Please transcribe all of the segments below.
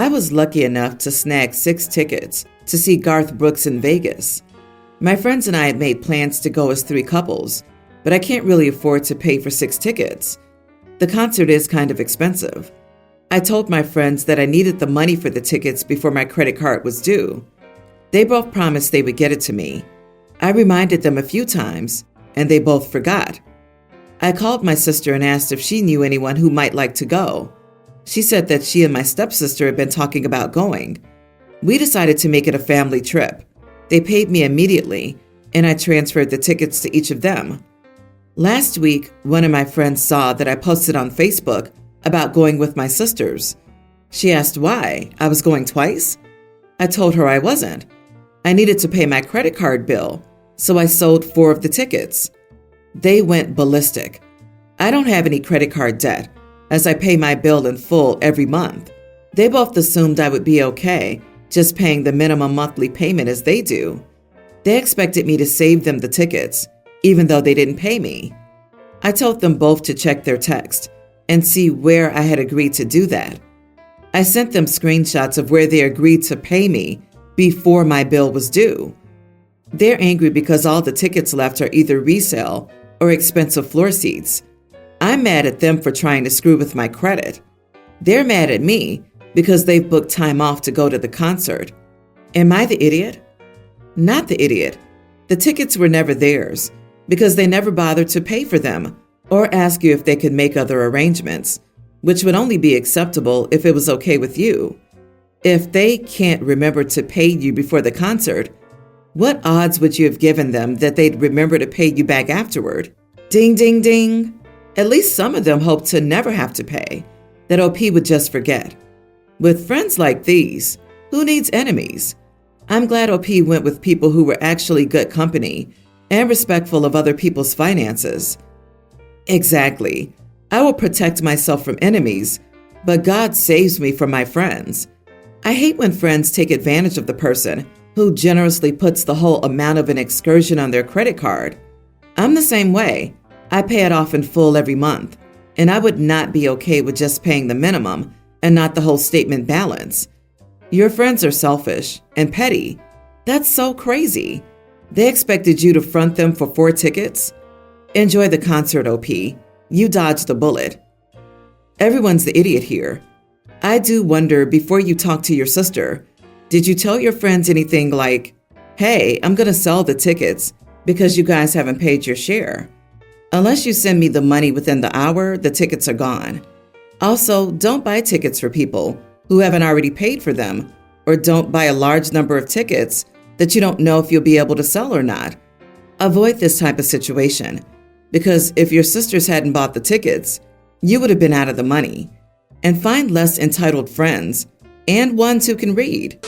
I was lucky enough to snag 6 tickets to see Garth Brooks in Vegas. My friends and I had made plans to go as 3 couples, but I can't really afford to pay for 6 tickets. The concert is kind of expensive. I told my friends that I needed the money for the tickets before my credit card was due. They both promised they would get it to me. I reminded them a few times, and they both forgot. I called my sister and asked if she knew anyone who might like to go. She said that she and my stepsister had been talking about going. We decided to make it a family trip. They paid me immediately, and I transferred the tickets to each of them. Last week, one of my friends saw that I posted on Facebook about going with my sisters. She asked why I was going twice. I told her I wasn't. I needed to pay my credit card bill, so I sold 4 of the tickets. They went ballistic. I don't have any credit card debt, as I pay my bill in full every month. They both assumed I would be okay, just paying the minimum monthly payment as they do. They expected me to save them the tickets, even though they didn't pay me. I told them both to check their text and see where I had agreed to do that. I sent them screenshots of where they agreed to pay me before my bill was due. They're angry because all the tickets left are either resale or expensive floor seats. I'm mad at them for trying to screw with my credit. They're mad at me because they've booked time off to go to the concert. Am I the idiot? Not the idiot. The tickets were never theirs because they never bothered to pay for them or ask you if they could make other arrangements, which would only be acceptable if it was okay with you. If they can't remember to pay you before the concert, what odds would you have given them that they'd remember to pay you back afterward? Ding, ding, ding. At least some of them hope to never have to pay, that OP would just forget. With friends like these, who needs enemies? I'm glad OP went with people who were actually good company and respectful of other people's finances. Exactly. I will protect myself from enemies, but God saves me from my friends. I hate when friends take advantage of the person who generously puts the whole amount of an excursion on their credit card. I'm the same way. I pay it off in full every month, and I would not be okay with just paying the minimum and not the whole statement balance. Your friends are selfish and petty. That's so crazy. They expected you to front them for 4 tickets? Enjoy the concert, OP. You dodged the bullet. Everyone's the idiot here. I do wonder, before you talk to your sister, did you tell your friends anything like, hey, I'm going to sell the tickets because you guys haven't paid your share? Unless you send me the money within the hour, the tickets are gone. Also, don't buy tickets for people who haven't already paid for them, or don't buy a large number of tickets that you don't know if you'll be able to sell or not. Avoid this type of situation, because if your sisters hadn't bought the tickets, you would have been out of the money. And find less entitled friends and ones who can read.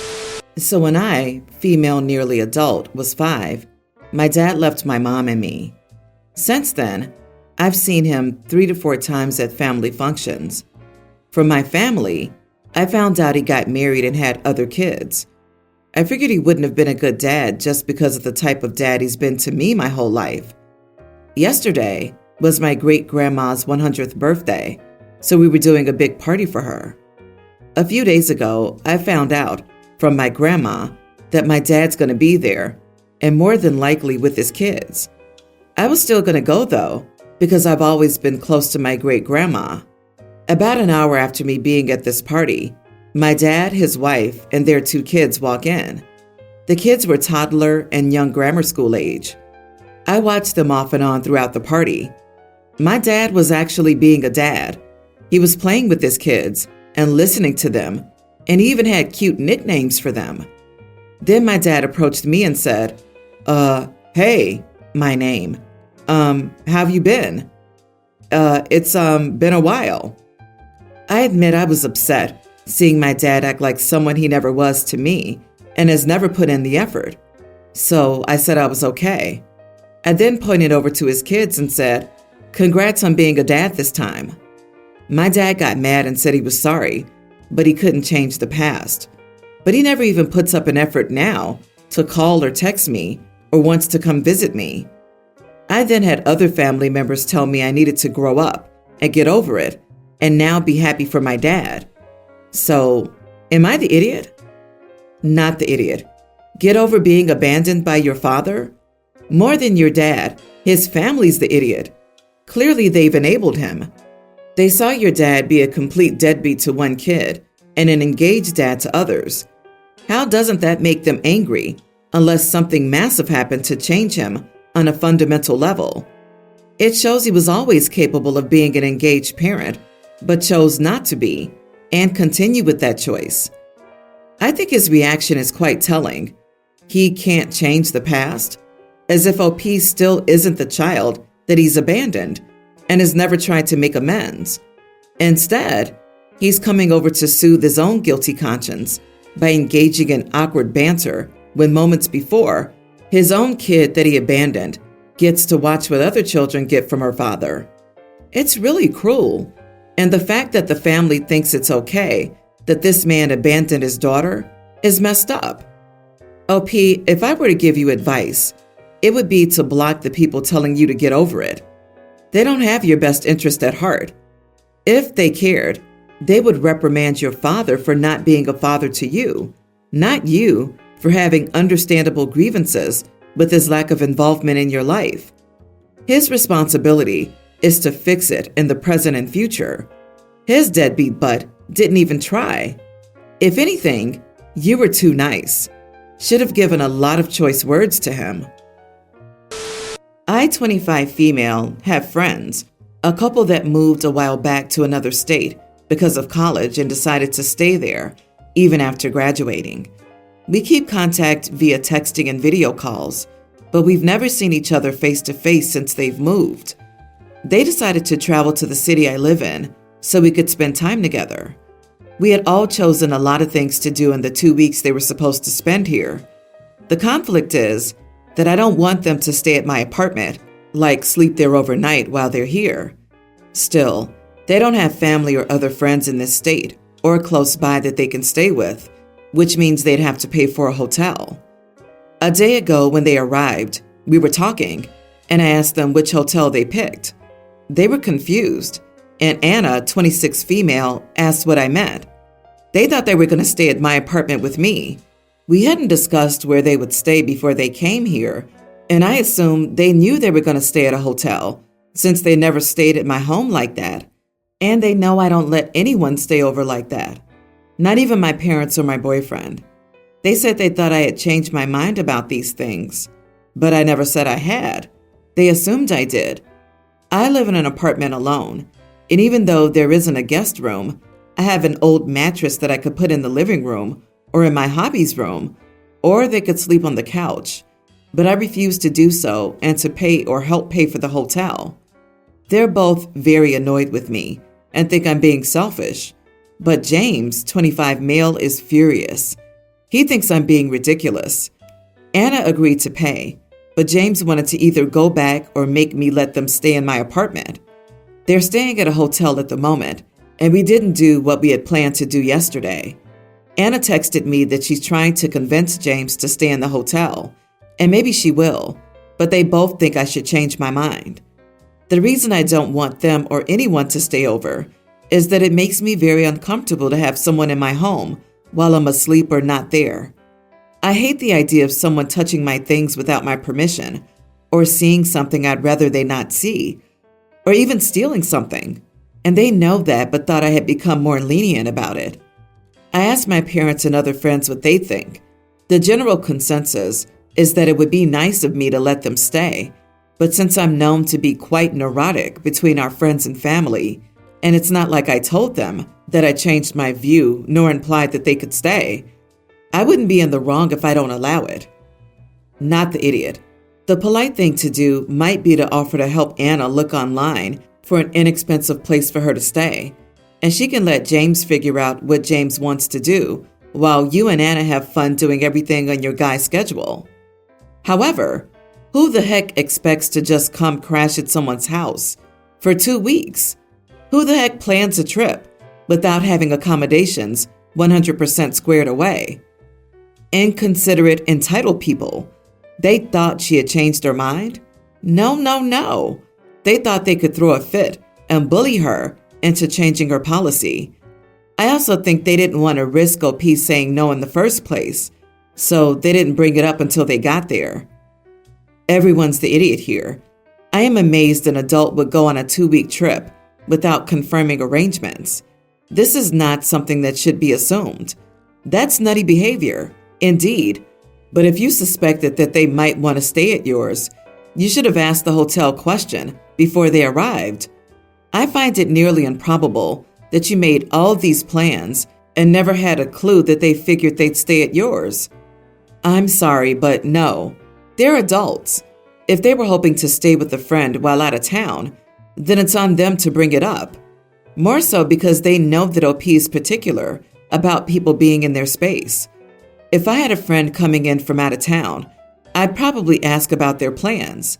So when I, female nearly adult, was 5, my dad left my mom and me. Since then, I've seen him 3 to 4 times at family functions. From my family, I found out he got married and had other kids. I figured he wouldn't have been a good dad just because of the type of dad he's been to me my whole life. Yesterday was my great-grandma's 100th birthday, so we were doing a big party for her. A few days ago, I found out from my grandma that my dad's going to be there, and more than likely with his kids. I was still going to go, though, because I've always been close to my great-grandma. About an hour after me being at this party, my dad, his wife, and their 2 kids walk in. The kids were toddler and young grammar school age. I watched them off and on throughout the party. My dad was actually being a dad. He was playing with his kids and listening to them, and he even had cute nicknames for them. Then my dad approached me and said, hey, my name. How've you been? It's been a while. I admit I was upset seeing my dad act like someone he never was to me and has never put in the effort. So I said I was okay. I then pointed over to his kids and said, congrats on being a dad this time. My dad got mad and said he was sorry, but he couldn't change the past. But he never even puts up an effort now to call or text me or wants to come visit me. I then had other family members tell me I needed to grow up and get over it and now be happy for my dad. So Am I the idiot? Not the idiot. Get over being abandoned by your father? More than your dad, his family's the idiot. Clearly, they've enabled him. They saw your dad be a complete deadbeat to one kid and an engaged dad to others. How doesn't that make them angry unless something massive happened to change him on a fundamental level? It shows he was always capable of being an engaged parent, but chose not to be and continue with that choice. I think his reaction is quite telling. He can't change the past, as if OP still isn't the child that he's abandoned and has never tried to make amends. Instead, he's coming over to soothe his own guilty conscience by engaging in awkward banter when moments before, his own kid that he abandoned gets to watch what other children get from her father. It's really cruel, and the fact that the family thinks it's okay that this man abandoned his daughter is messed up. OP, if I were to give you advice, it would be to block the people telling you to get over it. They don't have your best interest at heart. If they cared, they would reprimand your father for not being a father to you, not you for having understandable grievances with his lack of involvement in your life. His responsibility is to fix it in the present and future. His deadbeat butt didn't even try. If anything, you were too nice. Should have given a lot of choice words to him. I, 25 female, have friends, a couple that moved a while back to another state because of college and decided to stay there, even after graduating. We keep contact via texting and video calls, but we've never seen each other face to face since they've moved. They decided to travel to the city I live in so we could spend time together. We had all chosen a lot of things to do in the 2 weeks they were supposed to spend here. The conflict is that I don't want them to stay at my apartment, like sleep there overnight while they're here. Still, they don't have family or other friends in this state or close by that they can stay with, which means they'd have to pay for a hotel. A day ago when they arrived, we were talking, and I asked them which hotel they picked. They were confused, and Anna, 26 female, asked what I meant. They thought they were going to stay at my apartment with me. We hadn't discussed where they would stay before they came here, and I assumed they knew they were going to stay at a hotel, since they never stayed at my home like that. And they know I don't let anyone stay over like that. Not even my parents or my boyfriend. They said they thought I had changed my mind about these things, but I never said I had. They assumed I did. I live in an apartment alone, and even though there isn't a guest room, I have an old mattress that I could put in the living room or in my hobby's room, or they could sleep on the couch, but I refuse to do so and to pay or help pay for the hotel. They're both very annoyed with me and think I'm being selfish, but James, 25 male, is furious. He thinks I'm being ridiculous. Anna agreed to pay, but James wanted to either go back or make me let them stay in my apartment. They're staying at a hotel at the moment, and we didn't do what we had planned to do yesterday. Anna texted me that she's trying to convince James to stay in the hotel, and maybe she will, but they both think I should change my mind. The reason I don't want them or anyone to stay over is that it makes me very uncomfortable to have someone in my home while I'm asleep or not there. I hate the idea of someone touching my things without my permission, or seeing something I'd rather they not see, or even stealing something. And they know that, but thought I had become more lenient about it. I asked my parents and other friends what they think. The general consensus is that it would be nice of me to let them stay, but since I'm known to be quite neurotic between our friends and family, and it's not like I told them that I changed my view nor implied that they could stay, I wouldn't be in the wrong if I don't allow it. Not the idiot. The polite thing to do might be to offer to help Anna look online for an inexpensive place for her to stay, and she can let James figure out what James wants to do while you and Anna have fun doing everything on your guy's schedule. However, who the heck expects to just come crash at someone's house for 2 weeks? Who the heck plans a trip without having accommodations 100% squared away? Inconsiderate, entitled people. They thought she had changed her mind? No. They thought they could throw a fit and bully her into changing her policy. I also think they didn't want to risk OP saying no in the first place, so they didn't bring it up until they got there. Everyone's the idiot here. I am amazed an adult would go on a 2-week trip without confirming arrangements. This is not something that should be assumed. That's nutty behavior, indeed. But if you suspected that they might want to stay at yours, you should have asked the hotel question before they arrived. I find it nearly improbable that you made all these plans and never had a clue that they figured they'd stay at yours. I'm sorry, but no. They're adults. If they were hoping to stay with a friend while out of town, then it's on them to bring it up. More so because they know that OP is particular about people being in their space. If I had a friend coming in from out of town, I'd probably ask about their plans.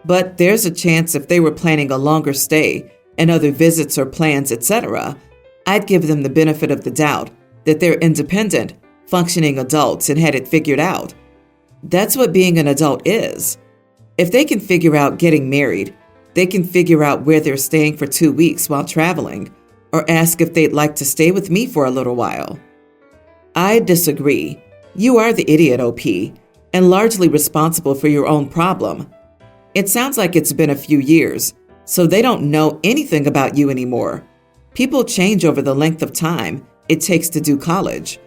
But there's a chance if they were planning a longer stay and other visits or plans, etc., I'd give them the benefit of the doubt that they're independent, functioning adults and had it figured out. That's what being an adult is. If they can figure out getting married, they can figure out where they're staying for 2 weeks while traveling, or ask if they'd like to stay with me for a little while. I disagree. You are the idiot, OP, and largely responsible for your own problem. It sounds like it's been a few years, so they don't know anything about you anymore. People change over the length of time it takes to do college.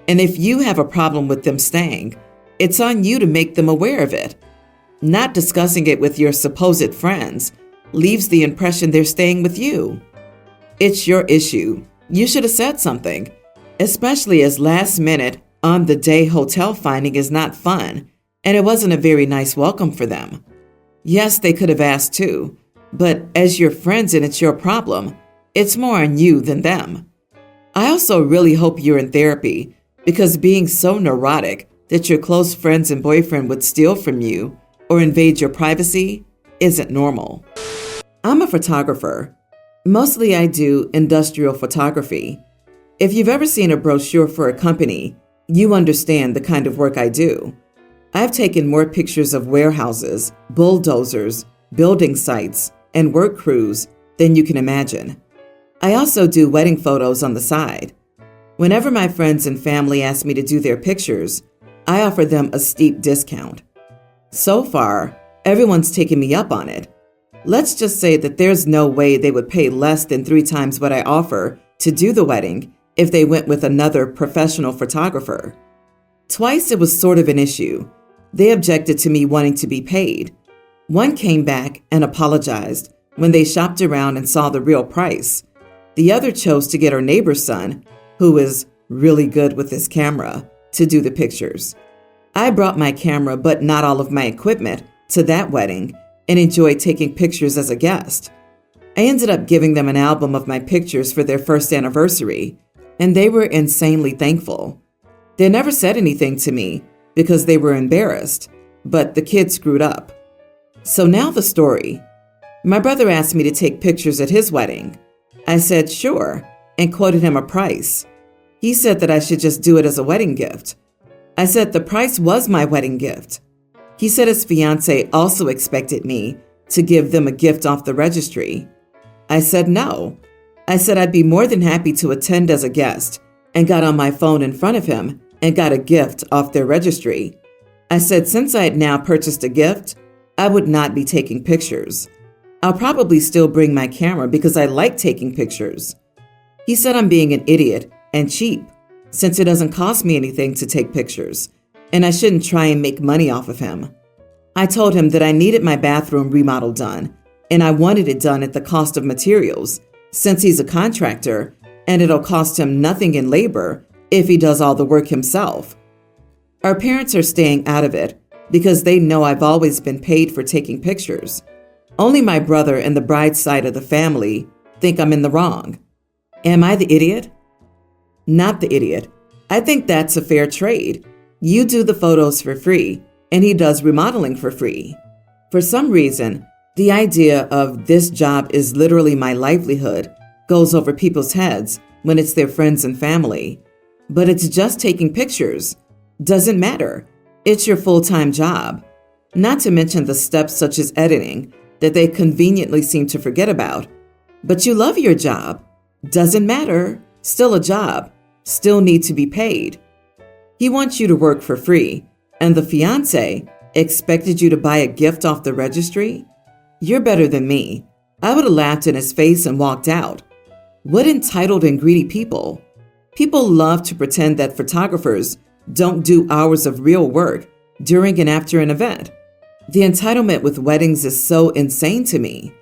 And if you have a problem with them staying, it's on you to make them aware of it. Not discussing it with your supposed friends leaves the impression they're staying with you. It's your issue. You should have said something, especially as last minute, on-the-day hotel finding is not fun, and it wasn't a very nice welcome for them. Yes, they could have asked too, but as your friends and it's your problem, it's more on you than them. I also really hope you're in therapy, because being so neurotic that your close friends and boyfriend would steal from you or invade your privacy isn't normal. I'm a photographer. Mostly I do industrial photography. If you've ever seen a brochure for a company, you understand the kind of work I do. I've taken more pictures of warehouses, bulldozers, building sites, and work crews than you can imagine. I also do wedding photos on the side. Whenever my friends and family ask me to do their pictures, I offer them a steep discount. So far, everyone's taken me up on it. Let's just say that there's no way they would pay less than 3 times what I offer to do the wedding if they went with another professional photographer. Twice it was sort of an issue. They objected to me wanting to be paid. One came back and apologized when they shopped around and saw the real price. The other chose to get her neighbor's son, who is really good with his camera, to do the pictures. I brought my camera, but not all of my equipment, to that wedding and enjoyed taking pictures as a guest. I ended up giving them an album of my pictures for their first anniversary, and they were insanely thankful. They never said anything to me because they were embarrassed, but the kids screwed up. So now the story. My brother asked me to take pictures at his wedding. I said sure, and quoted him a price. He said that I should just do it as a wedding gift. I said the price was my wedding gift. He said his fiancée also expected me to give them a gift off the registry. I said no. I said I'd be more than happy to attend as a guest, and got on my phone in front of him and got a gift off their registry. I said since I had now purchased a gift, I would not be taking pictures. I'll probably still bring my camera because I like taking pictures. He said I'm being an idiot and cheap, since it doesn't cost me anything to take pictures, and I shouldn't try and make money off of him. I told him that I needed my bathroom remodel done, and I wanted it done at the cost of materials, since he's a contractor, and it'll cost him nothing in labor if he does all the work himself. Our parents are staying out of it because they know I've always been paid for taking pictures. Only my brother and the bride's side of the family think I'm in the wrong. Am I the idiot? Not the idiot. I think that's a fair trade. You do the photos for free, and he does remodeling for free. For some reason, the idea of this job is literally my livelihood goes over people's heads when it's their friends and family. But it's just taking pictures. Doesn't matter. It's your full-time job. Not to mention the steps such as editing that they conveniently seem to forget about. But you love your job. Doesn't matter. still a job, still need to be paid. He wants you to work for free, and the fiancé expected you to buy a gift off the registry? You're better than me. I would have laughed in his face and walked out. What entitled and greedy people. People love to pretend that photographers don't do hours of real work during and after an event. The entitlement with weddings is so insane to me.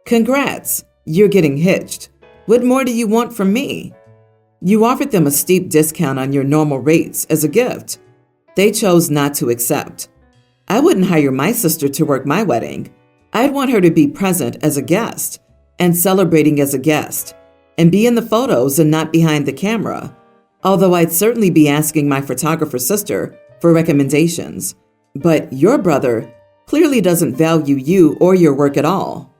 Congrats, you're getting hitched. What more do you want from me? You offered them a steep discount on your normal rates as a gift. They chose not to accept. I wouldn't hire my sister to work my wedding. I'd want her to be present as a guest and celebrating as a guest and be in the photos and not behind the camera. Although I'd certainly be asking my photographer sister for recommendations. But your brother clearly doesn't value you or your work at all.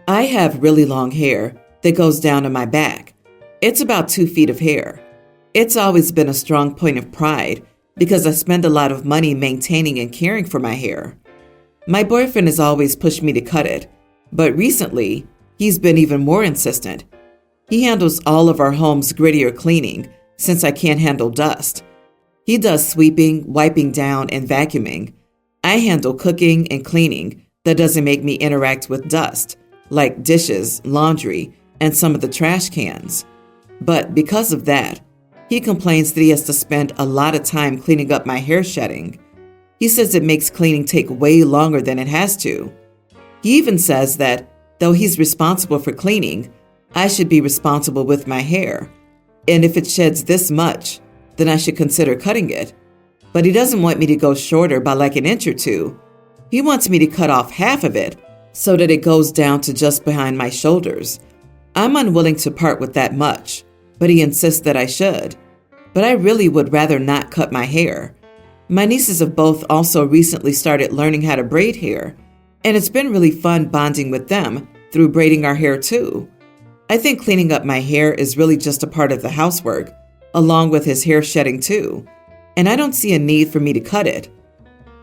I have really long hair that goes down to my back. It's about 2 feet of hair. It's always been a strong point of pride because I spend a lot of money maintaining and caring for my hair. My boyfriend has always pushed me to cut it, but recently, he's been even more insistent. He handles all of our home's grittier cleaning since I can't handle dust. He does sweeping, wiping down, and vacuuming. I handle cooking and cleaning that doesn't make me interact with dust, like dishes, laundry, and some of the trash cans. But because of that, he complains that he has to spend a lot of time cleaning up my hair shedding. He says it makes cleaning take way longer than it has to. He even says that, though he's responsible for cleaning, I should be responsible with my hair. And if it sheds this much, then I should consider cutting it. But he doesn't want me to go shorter by like an inch or two. He wants me to cut off half of it so that it goes down to just behind my shoulders. I'm unwilling to part with that much, but he insists that I should. But I really would rather not cut my hair. My nieces have both also recently started learning how to braid hair, and it's been really fun bonding with them through braiding our hair too. I think cleaning up my hair is really just a part of the housework, along with his hair shedding too, and I don't see a need for me to cut it.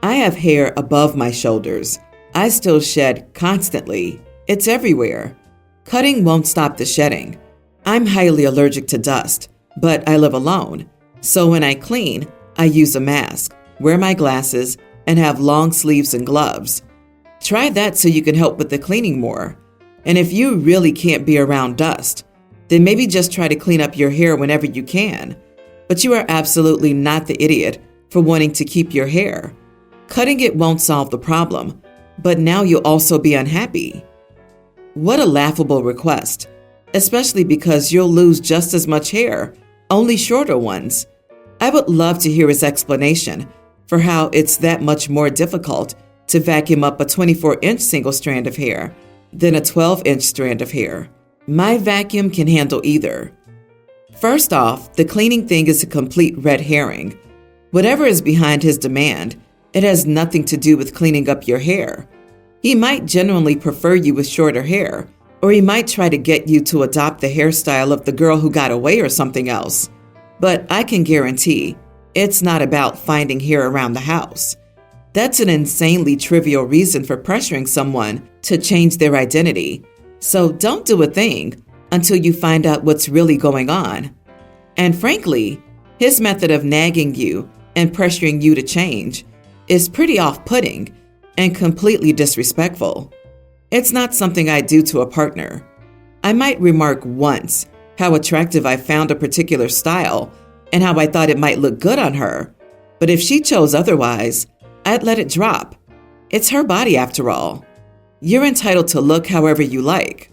I have hair above my shoulders. I still shed constantly. It's everywhere. Cutting won't stop the shedding. I'm highly allergic to dust, but I live alone, so when I clean, I use a mask, wear my glasses, and have long sleeves and gloves. Try that so you can help with the cleaning more. And if you really can't be around dust, then maybe just try to clean up your hair whenever you can. But you are absolutely not the idiot for wanting to keep your hair. Cutting it won't solve the problem, but now you'll also be unhappy. What a laughable request, especially because you'll lose just as much hair, only shorter ones. I would love to hear his explanation for how it's that much more difficult to vacuum up a 24-inch single strand of hair than a 12-inch strand of hair. My vacuum can handle either. First off, the cleaning thing is a complete red herring. Whatever is behind his demand, it has nothing to do with cleaning up your hair. He might genuinely prefer you with shorter hair, or he might try to get you to adopt the hairstyle of the girl who got away or something else. But I can guarantee it's not about finding hair around the house. That's an insanely trivial reason for pressuring someone to change their identity. So don't do a thing until you find out what's really going on. And frankly, his method of nagging you and pressuring you to change is pretty off-putting and completely disrespectful. It's not something I do to a partner. I might remark once how attractive I found a particular style and how I thought it might look good on her. But if she chose otherwise, I'd let it drop. It's her body after all. You're entitled to look however you like.